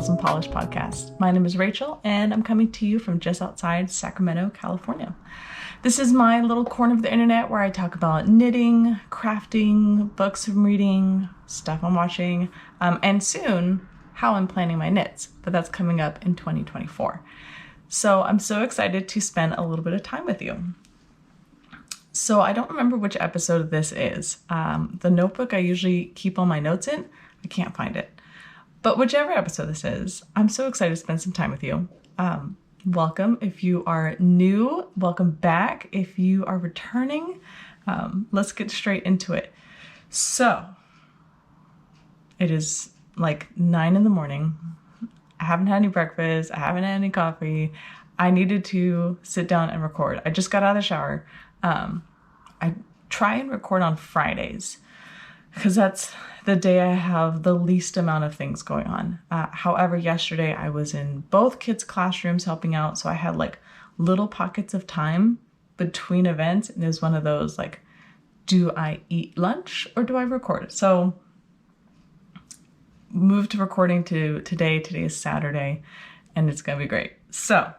Pearls and Polish podcast. My name is Rachel, and I'm coming to you from just outside Sacramento, California. This is my little corner of the internet where I talk about knitting, crafting, books I'm reading, stuff I'm watching, and soon how I'm planning my knits, but that's coming up in 2024. So I'm so excited to spend a little bit of time with you. So I don't remember which episode this is. The notebook I usually keep all my notes in, I can't find it. But whichever episode this is, I'm so excited to spend some time with you. Welcome if you are new, welcome back if you are returning. Let's get straight into it. So, it is like 9 in the morning. I haven't had any breakfast, I haven't had any coffee. I needed to sit down and record. I just got out of the shower. I try and record on Fridays because that's the day I have the least amount of things going on. However, yesterday I was in both kids' classrooms helping out, so I had like little pockets of time between events, and it was one of those like, do I eat lunch or do I record? So moved to recording to today. Today is Saturday, and it's gonna be great. So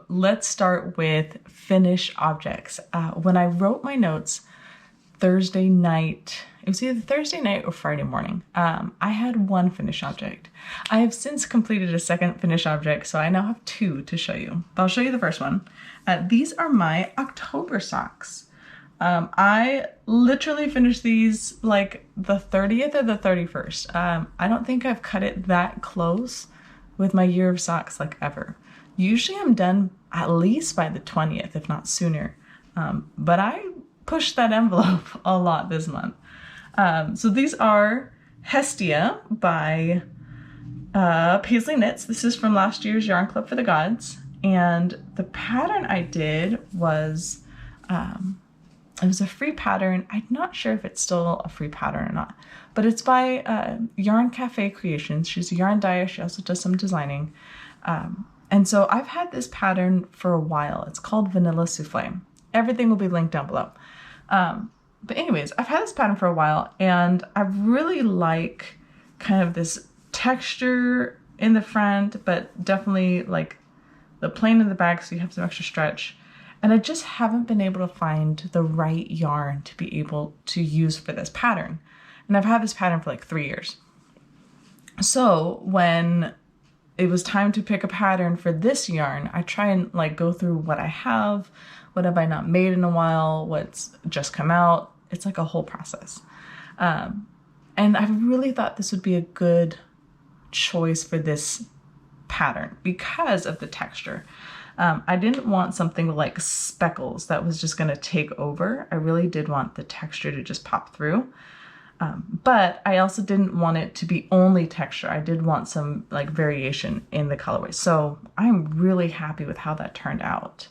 let's start with finish objects. When I wrote my notes Thursday night, it was either Thursday night or Friday morning, I had one finish object. I have since completed a second finish object, so I now have two to show you. But I'll show you the first one. These are my October socks. I literally finished these like the 30th or the 31st. I don't think I've cut it that close with my year of socks like ever. Usually I'm done at least by the 20th, if not sooner. But I pushed that envelope a lot this month. So these are Hestia by Pasley Knits. This is from last year's Yarn Club for the Gods. And the pattern I did was, it was a free pattern. I'm not sure if it's still a free pattern or not, but it's by Yarn Cafe Creations. She's a yarn dyer. She also does some designing. And so I've had this pattern for a while. It's called Vanilla Souffle. Everything will be linked down below. But anyways, I've had this pattern for a while, and I really like kind of this texture in the front, but definitely like the plain in the back, so you have some extra stretch. And I just haven't been able to find the right yarn to be able to use for this pattern. And I've had this pattern for like 3 years. So when it was time to pick a pattern for this yarn, I try and like go through what I have I not made in a while, what's just come out. It's like a whole process. And I really thought this would be a good choice for this pattern because of the texture. I didn't want something like speckles that was just going to take over. I really did want the texture to just pop through. But I also didn't want it to be only texture. I did want some like variation in the colorway. So I'm really happy with how that turned out.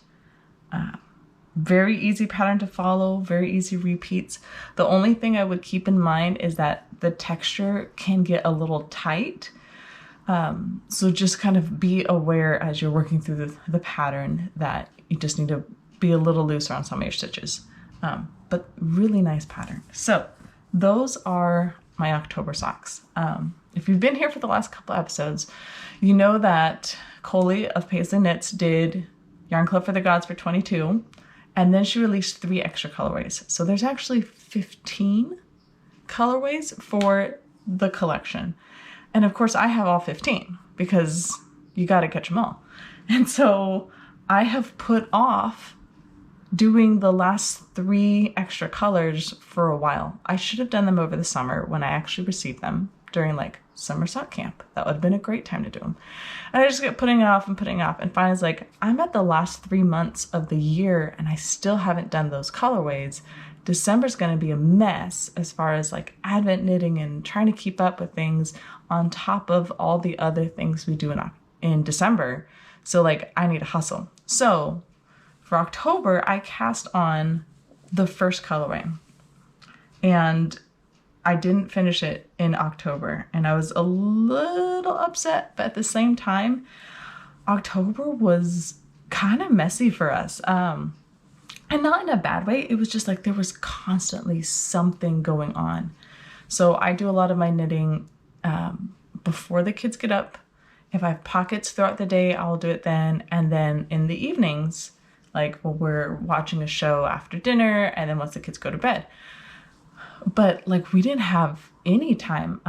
Very easy pattern to follow, very easy repeats. The only thing I would keep in mind is that the texture can get a little tight. So just kind of be aware as you're working through the pattern that you just need to be a little looser on some of your stitches. But really nice pattern. So those are my October socks. If you've been here for the last couple episodes, you know that Coley of Pasley Knits did Yarn Club for the Gods for 22, and then she released 3 extra colorways. So there's actually 15 colorways for the collection. And of course I have all 15 because you got to catch them all. And so I have put off doing the last 3 extra colors for a while. I should have done them over the summer when I actually received them during like summer sock camp. That would have been a great time to do them. And I just kept putting it off and putting it off. And finally it's like, I'm at the last 3 months of the year and I still haven't done those colorways. December's going to be a mess as far as like Advent knitting and trying to keep up with things on top of all the other things we do in December. So like I need to hustle. So for October, I cast on the first colorway and I didn't finish it in October, and I was a little upset, but at the same time, October was kind of messy for us. And not in a bad way. It was just like there was constantly something going on. So I do a lot of my knitting before the kids get up. If I have pockets throughout the day, I'll do it then. And then in the evenings, like when we're watching a show after dinner and then once the kids go to bed. But like we didn't have any time.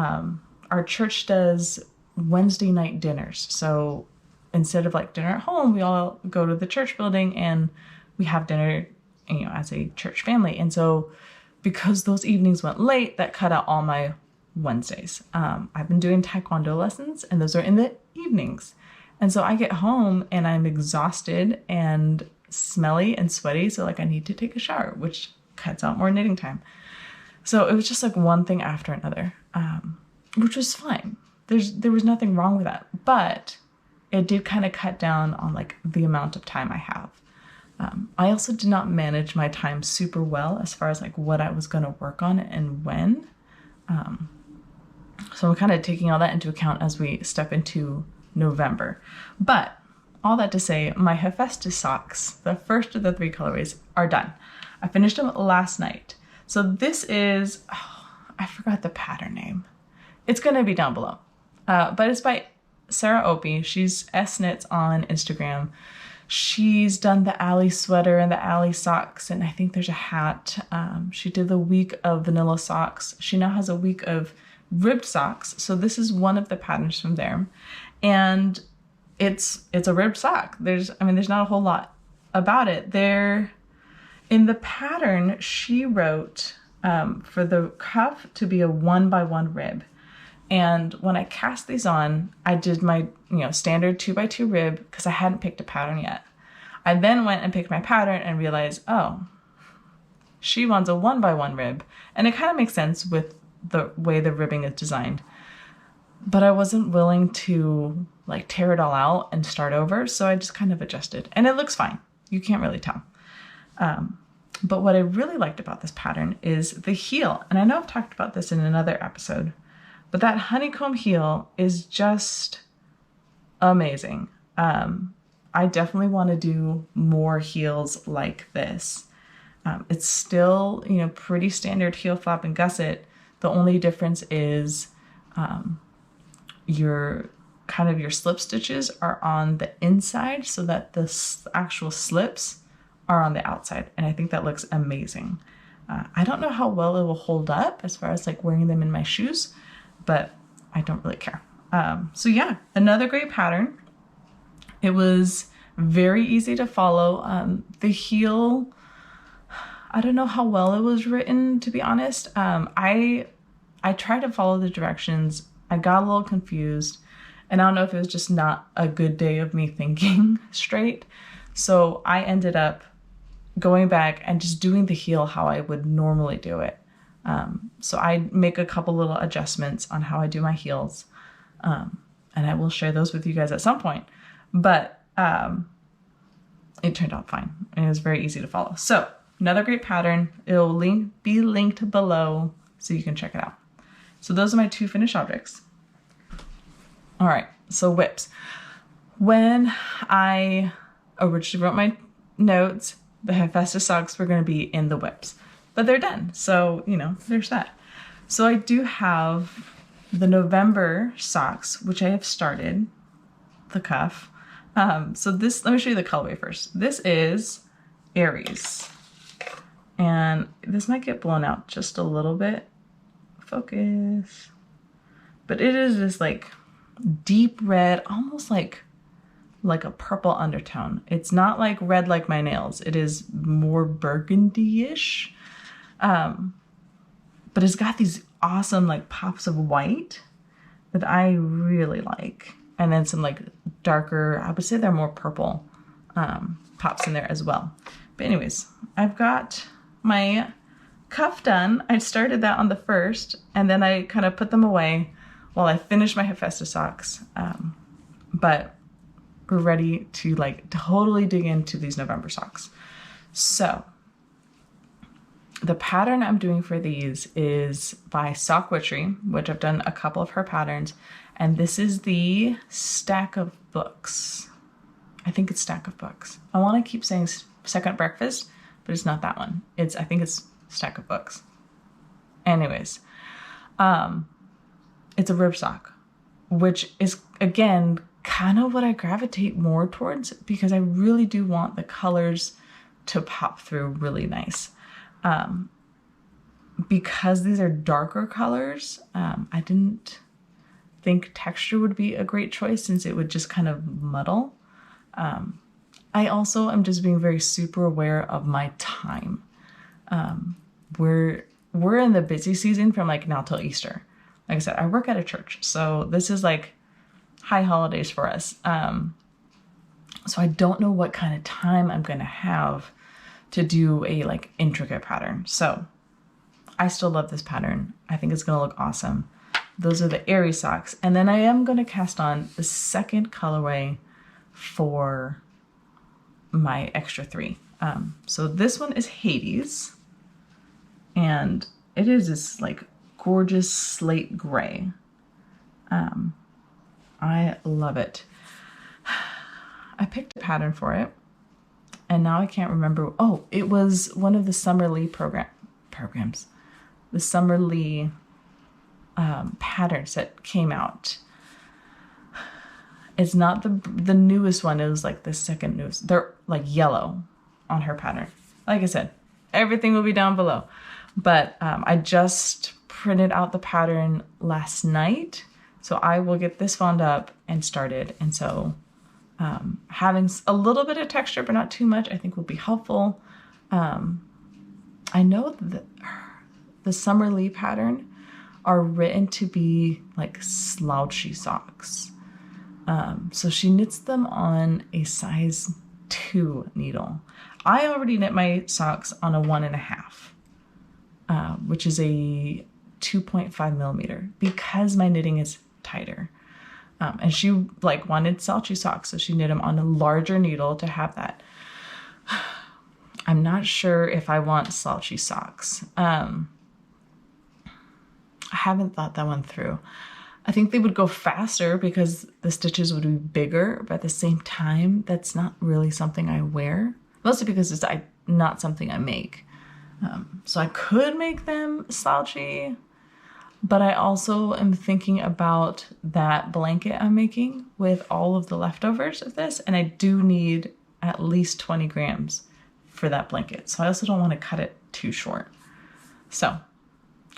Our church does Wednesday night dinners. So instead of like dinner at home, we all go to the church building and we have dinner, you know, as a church family. And so because those evenings went late, that cut out all my Wednesdays. I've been doing taekwondo lessons and those are in the evenings. And so I get home and I'm exhausted and smelly and sweaty. So like I need to take a shower, which cuts out more knitting time. So it was just like one thing after another, which was fine. There was nothing wrong with that, but it did kind of cut down on like the amount of time I have. I also did not manage my time super well as far as like what I was going to work on and when. So I'm kind of taking all that into account as we step into November. But all that to say, my Hephestus socks, the first of the 3 colorways, are done. I finished them last night. So this is, I forgot the pattern name. It's going to be down below. But it's by Sarah Opie. She's S-Knits on Instagram. She's done the Alley sweater and the Alley socks, and I think there's a hat. She did the week of vanilla socks. She now has a week of ribbed socks. So this is one of the patterns from there. And it's a ribbed sock. There's not a whole lot about it. In the pattern, she wrote for the cuff to be a 1x1 rib. And when I cast these on, I did my, standard 2x2 rib because I hadn't picked a pattern yet. I then went and picked my pattern and realized, oh, she wants a 1x1 rib. And it kind of makes sense with the way the ribbing is designed. But I wasn't willing to like tear it all out and start over. So I just kind of adjusted and it looks fine. You can't really tell. But what I really liked about this pattern is the heel. And I know I've talked about this in another episode, but that honeycomb heel is just amazing. I definitely want to do more heels like this. It's still, pretty standard heel flap and gusset. The only difference is your slip stitches are on the inside so that the actual slips are on the outside. And I think that looks amazing. I don't know how well it will hold up as far as like wearing them in my shoes, but I don't really care. So yeah, another great pattern. It was very easy to follow. The heel, I don't know how well it was written, to be honest. I tried to follow the directions. I got a little confused, and I don't know if it was just not a good day of me thinking straight. So I ended up going back and just doing the heel how I would normally do it. So I make a couple little adjustments on how I do my heels. And I will share those with you guys at some point. But it turned out fine. And it was very easy to follow. So another great pattern. It'll be linked below so you can check it out. So those are my 2 finished objects. All right, so whips. When I originally wrote my notes, the Hephaestus socks were going to be in the whips, but they're done. So, there's that. So I do have the November socks, which I have started, the cuff. So this, let me show you the colorway first. This is Aries, and this might get blown out just a little bit. Focus. But it is this like deep red, almost like a purple undertone. It's not like red like my nails. It is more burgundy-ish. But it's got these awesome like pops of white that I really like. And then some like darker, I would say they're more purple pops in there as well. But anyways, I've got my cuff done. I started that on the 1st, and then I kind of put them away while I finished my Hephestus socks. But we're ready to like totally dig into these November socks. So the pattern I'm doing for these is by Witchery, which I've done a couple of her patterns. And this is the stack of books. I think it's stack of books. I want to keep saying second breakfast, but it's not that one. I think it's stack of books. Anyways, it's a rib sock. which is, again, kind of what I gravitate more towards because I really do want the colors to pop through really nice. Because these are darker colors, I didn't think texture would be a great choice since it would just kind of muddle. I also am just being very super aware of my time. We're in the busy season from like now till Easter. Like I said, I work at a church, so this is like high holidays for us. So I don't know what kind of time I'm gonna have to do a like intricate pattern. So I still love this pattern. I think it's gonna look awesome. Those are the airy socks. And then I am gonna cast on the second colorway for my extra 3. So this one is Hades, and it is this like gorgeous slate gray. I love it. I picked a pattern for it, and now I can't remember. Oh, it was one of the Summerly programs. The Summerly patterns that came out. It's not the newest one. It was like the second newest. They're like yellow on her pattern. Like I said, everything will be down below. But I just printed out the pattern last night. So I will get this wound up and started. And so having a little bit of texture, but not too much, I think will be helpful. I know that the Summerly pattern are written to be like slouchy socks. So she knits them on a size 2 needle. I already knit my socks on a 1.5, which is a 2.5 millimeter because my knitting is tighter. And she like wanted slouchy socks, so she knit them on a larger needle to have that. I'm not sure if I want slouchy socks. I haven't thought that one through. I think they would go faster because the stitches would be bigger, but at the same time, that's not really something I wear. Mostly because it's not something I make. So I could make them slouchy, but I also am thinking about that blanket I'm making with all of the leftovers of this, and I do need at least 20 grams for that blanket. So I also don't want to cut it too short. So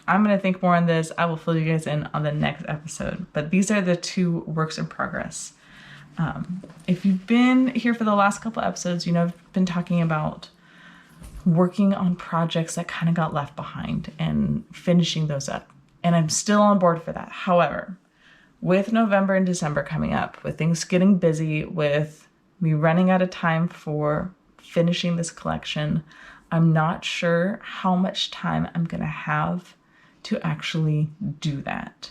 I'm going to think more on this. I will fill you guys in on the next episode. But these are the 2 works in progress. If you've been here for the last couple episodes, you know I've been talking about working on projects that kind of got left behind and finishing those up. And I'm still on board for that. However, with November and December coming up, with things getting busy, with me running out of time for finishing this collection, I'm not sure how much time I'm going to have to actually do that.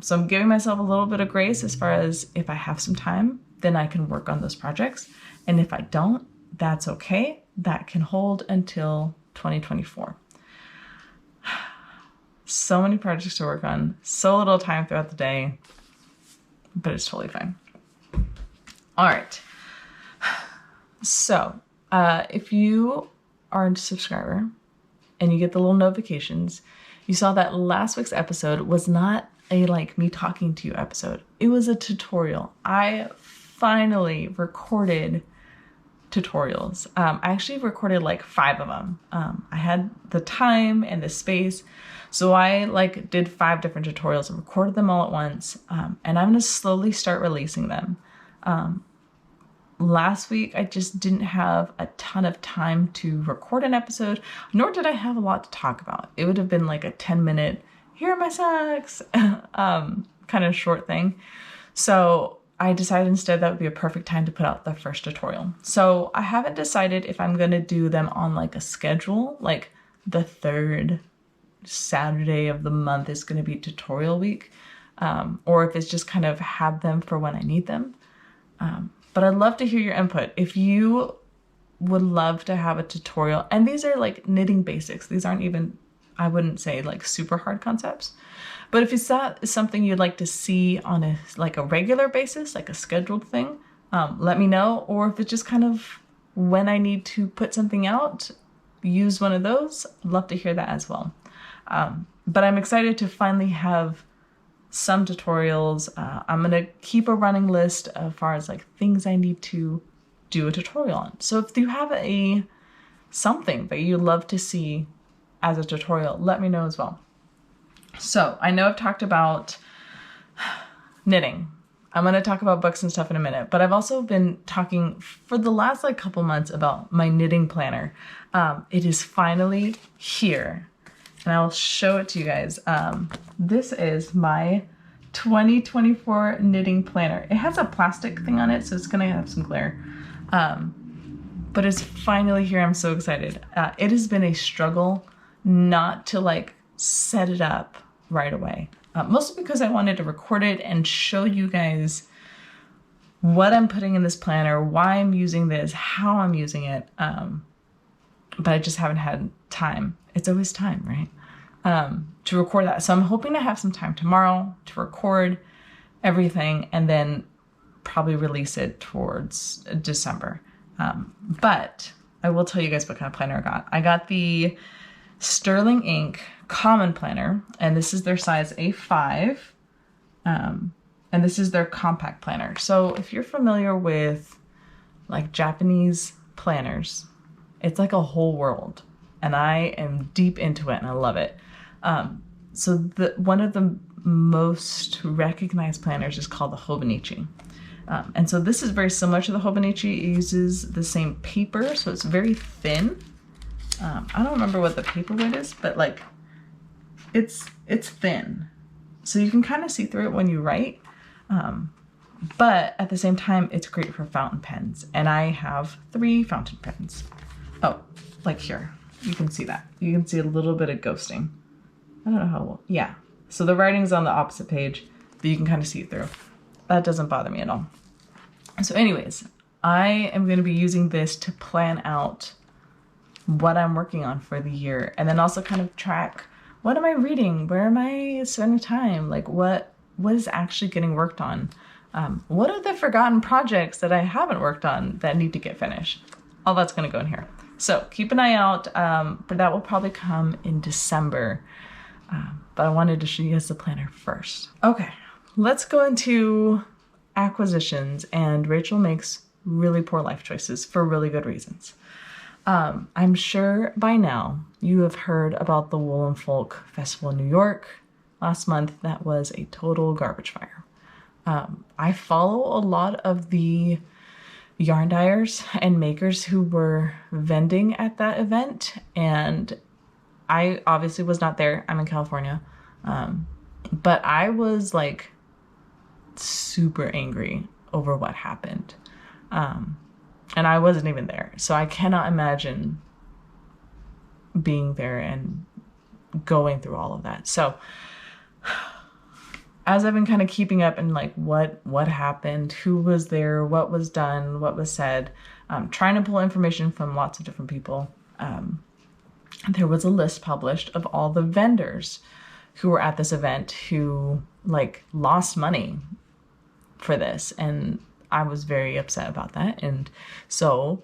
So I'm giving myself a little bit of grace as far as if I have some time, then I can work on those projects. And if I don't, that's okay. That can hold until 2024. So many projects to work on, so little time throughout the day, but it's totally fine. All right. So if you are a subscriber and you get the little notifications, you saw that last week's episode was not a like me talking to you episode. It was a tutorial. I finally recorded tutorials. I actually recorded like 5 of them. I had the time and the space. So I like did 5 different tutorials and recorded them all at once. And I'm going to slowly start releasing them. Last week, I just didn't have a ton of time to record an episode, nor did I have a lot to talk about. It would have been like a 10-minute, here are my socks, kind of short thing. So I decided instead that would be a perfect time to put out the first tutorial. So I haven't decided if I'm going to do them on like a schedule, like the 3rd Saturday of the month is going to be tutorial week, or if it's just kind of have them for when I need them. But I'd love to hear your input. If you would love to have a tutorial, and these are like knitting basics. These aren't even, I wouldn't say like super hard concepts. But if it's that something you'd like to see on a like a regular basis, like a scheduled thing, let me know. Or if it's just kind of when I need to put something out, use one of those. I'd love to hear that as well. But I'm excited to finally have some tutorials. I'm gonna keep a running list as far as like things I need to do a tutorial on. So if you have something that you'd love to see as a tutorial, let me know as well. So I know I've talked about knitting. I'm going to talk about books and stuff in a minute, but I've also been talking for the last like couple months about my knitting planner. It is finally here, and I will show it to you guys. This is my 2024 knitting planner. It has a plastic thing on it, so it's going to have some glare. But it's finally here. I'm so excited. It has been a struggle not to like set it up right away. Mostly because I wanted to record it and show you guys what I'm putting in this planner, why I'm using this, how I'm using it. But I just haven't had time. It's always time, right? To record that. So I'm hoping to have some time tomorrow to record everything and then probably release it towards December. But I will tell you guys what kind of planner I got. I got the Sterling Ink Common Planner, and this is their size A5, and this is their compact planner. So if you're familiar with like Japanese planners, it's like a whole world, and I am deep into it and I love it. So one of the most recognized planners is called the Hobonichi. And so this is very similar to the Hobonichi. It uses the same paper, so it's very thin. I don't remember what the paper weight is, but like it's thin, so you can kind of see through it when you write. But at the same time, it's great for fountain pens, and I have 3 fountain pens. Oh, like here, you can see that. You can see a little bit of ghosting. I don't know how well. Yeah. So the writing's on the opposite page, but you can kind of see it through. That doesn't bother me at all. So anyways, I am going to be using this to plan out what I'm working on for the year, and then also kind of track, what am I reading? Where am I spending time? Like what is actually getting worked on? What are the forgotten projects that I haven't worked on that need to get finished? All that's going to go in here. So keep an eye out, but that will probably come in December. But I wanted to show you guys the planner first. Okay, let's go into acquisitions, and Rachel makes really poor life choices for really good reasons. I'm sure by now you have heard about the Wool and Folk Festival in New York last month. That was a total garbage fire. I follow a lot of the yarn dyers and makers who were vending at that event, and I obviously was not there. I'm in California. But I was like super angry over what happened. And I wasn't even there. So I cannot imagine being there and going through all of that. So as I've been kind of keeping up and like what happened, who was there, what was done, what was said, trying to pull information from lots of different people. There was a list published of all the vendors who were at this event who like lost money for this. And I was very upset about that. And so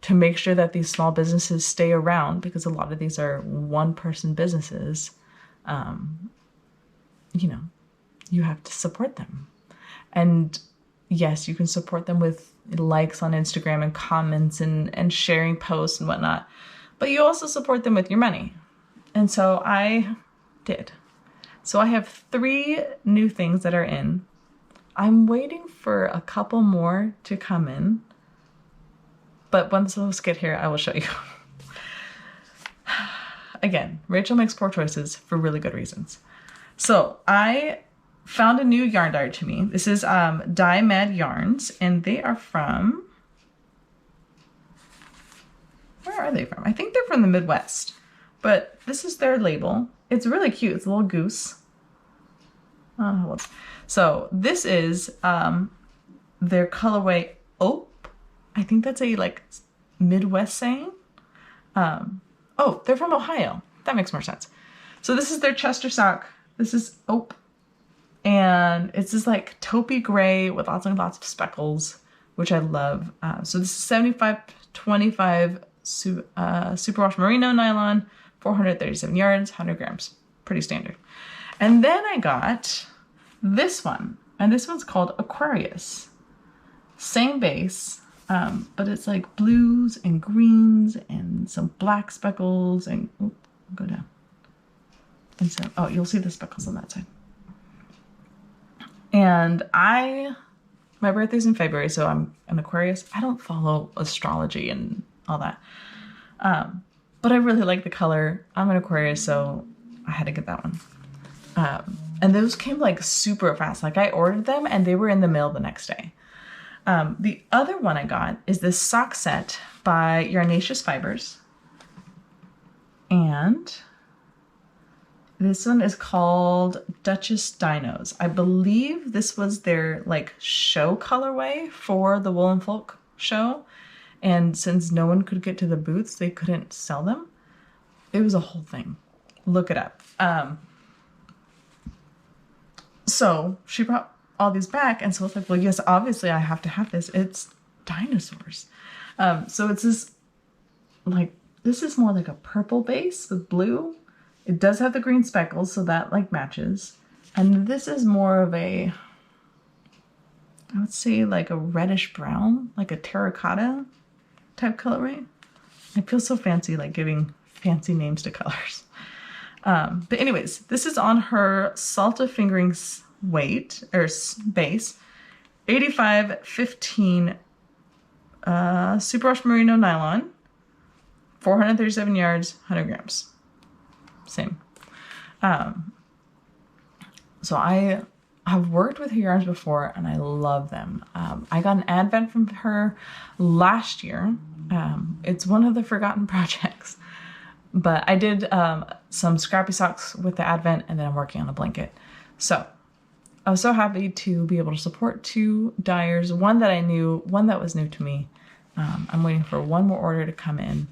to make sure that these small businesses stay around, because a lot of these are one-person businesses, you have to support them. And yes, you can support them with likes on Instagram and comments and sharing posts and whatnot, but you also support them with your money. And so I did. So I have 3 new things that are in. I'm waiting for a couple more to come in, but once those get here, I will show you. Again, Rachel makes poor choices for really good reasons. So I found a new yarn dyer to me. This is Dye Mad Yarns, and they are from, where are they from? I think they're from the Midwest, but this is their label. It's really cute. It's a little goose. So this is their colorway Opie. I think that's a like Midwest saying. Oh, they're from Ohio. That makes more sense. So this is their Chester sock. This is Opie. And it's this like taupey gray with lots and lots of speckles, which I love. So this is 75/25 superwash merino nylon, 437 yards, 100 grams. Pretty standard. And then I got this one, and this one's called Aquarius. Same base, but it's like blues and greens and some black speckles and go down. And so, oh, you'll see the speckles on that side. And my birthday's in February, so I'm an Aquarius. I don't follow astrology and all that. But I really like the color. I'm an Aquarius, so I had to get that one. And those came like super fast. Like I ordered them and they were in the mail the next day. The other one I got is this sock set by Yarnaceous Fibers. And this one is called Dutchess Dinos. I believe this was their like show colorway for the Wool and Folk show. And since no one could get to the booths, they couldn't sell them. It was a whole thing. Look it up. So she brought all these back, and so I was like, well, yes, obviously I have to have this. It's dinosaurs. So it's this, like, this is more like a purple base with blue. It does have the green speckles, so that like matches. And this is more of a, I would say like a reddish brown, like a terracotta type colorway. I feel so fancy, like giving fancy names to colors. But anyways, this is on her Salta Fingerings weight, or base, 85-15 Superwash Merino nylon, 437 yards, 100 grams. Same. So I have worked with her yarns before and I love them. I got an advent from her last year. It's one of the forgotten projects. But I did some scrappy socks with the advent, and then I'm working on a blanket. So I was so happy to be able to support two dyers, one that I knew, one that was new to me. I'm waiting for one more order to come in,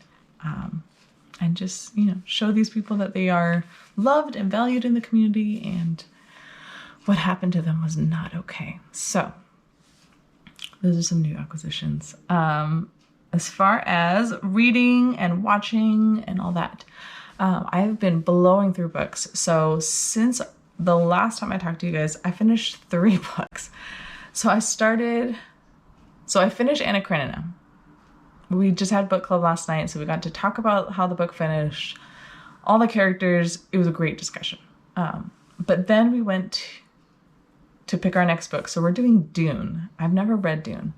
and just, you know, show these people that they are loved and valued in the community, and what happened to them was not okay. So those are some new acquisitions. As far as reading and watching and all that, I've been blowing through books. So since the last time I talked to you guys, I finished 3 books. So I finished Anna Karenina. We just had book club last night, so we got to talk about how the book finished, all the characters. It was a great discussion. But then we went to pick our next book. So we're doing Dune. I've never read Dune.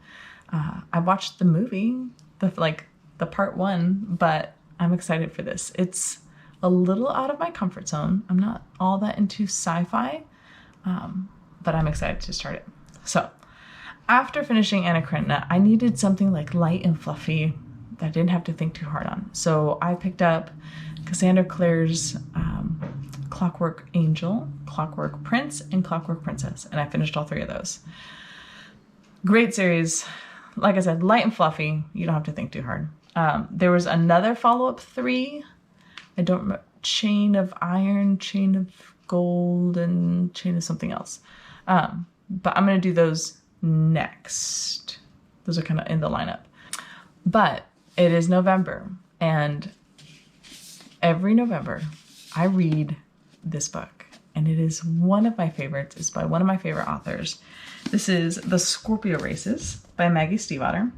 I watched the movie, the part 1, but I'm excited for this. It's a little out of my comfort zone. I'm not all that into sci-fi, but I'm excited to start it. So after finishing Anna Karenina, I needed something like light and fluffy that I didn't have to think too hard on. So I picked up Cassandra Clare's Clockwork Angel, Clockwork Prince, and Clockwork Princess, and I finished all 3 of those. Great series. Like I said, light and fluffy. You don't have to think too hard. There was another follow-up 3. I don't remember. Chain of Iron, Chain of Gold, and Chain of something else. But I'm going to do those next. Those are kind of in the lineup. But it is November, and every November I read this book, and it is one of my favorites. It's by one of my favorite authors. This is The Scorpio Races by Maggie Stiefvater.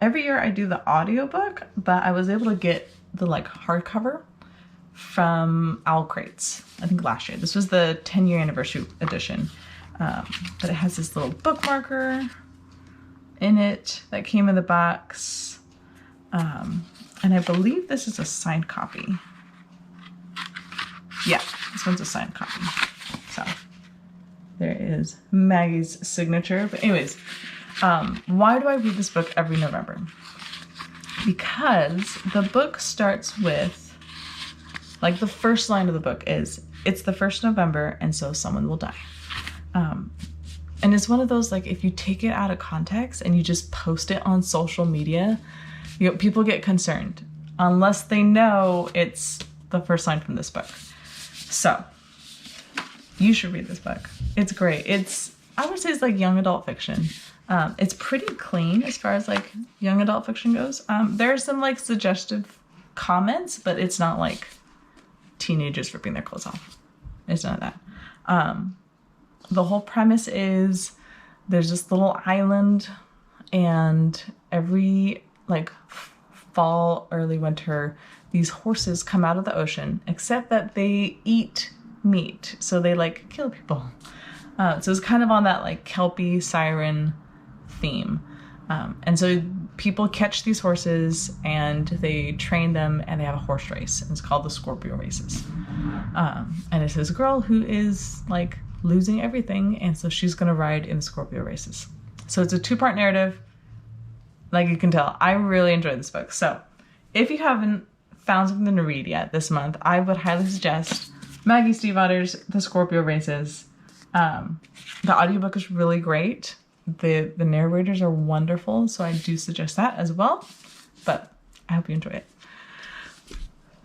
Every year I do the audiobook, but I was able to get the hardcover from Owl Crates, I think last year. This was the 10-year anniversary edition. But it has this little bookmarker in it that came in the box. And I believe this is a signed copy. Yeah, this one's a signed copy. So there is Maggie's signature. But anyways, why do I read this book every November? Because the book starts with, the first line of the book is, it's the 1st November, and so someone will die. And it's one of those, if you take it out of context and you just post it on social media, people get concerned unless they know it's the first line from this book. So you should read this book. It's great. I would say it's young adult fiction. It's pretty clean as far as young adult fiction goes. There are some suggestive comments, but it's not teenagers ripping their clothes off. It's none of that. the whole premise is there's this little island, and every like fall, early winter, these horses come out of the ocean, except that they eat meat. So they like kill people. So it's kind of on that like Kelpie siren theme. And so people catch these horses and they train them, and they have a horse race. And it's called the Scorpio races. And it's this girl who is like losing everything. And so she's going to ride in the Scorpio races. So it's a 2-part narrative. Like you can tell, I really enjoyed this book. So if you haven't found something to read yet this month, I would highly suggest Maggie Stiefvater's The Scorpio Races. The audiobook is really great. The narrators are wonderful, so I do suggest that as well. But I hope you enjoy it.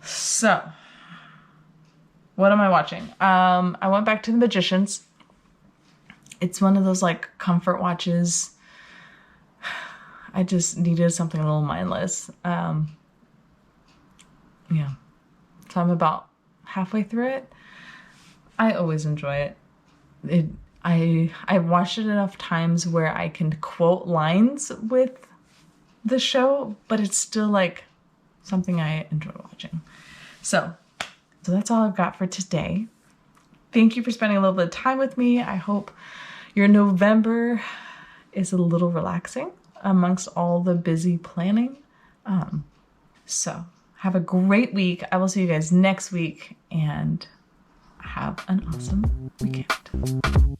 So, what am I watching? I went back to The Magicians. It's one of those like comfort watches. I just needed something a little mindless. Yeah. So I'm about halfway through it. I always enjoy it. I've watched it enough times where I can quote lines with the show, but it's still like something I enjoy watching. So that's all I've got for today. Thank you for spending a little bit of time with me. I hope your November is a little relaxing amongst all the busy planning. So have a great week. I will see you guys next week, and have an awesome weekend.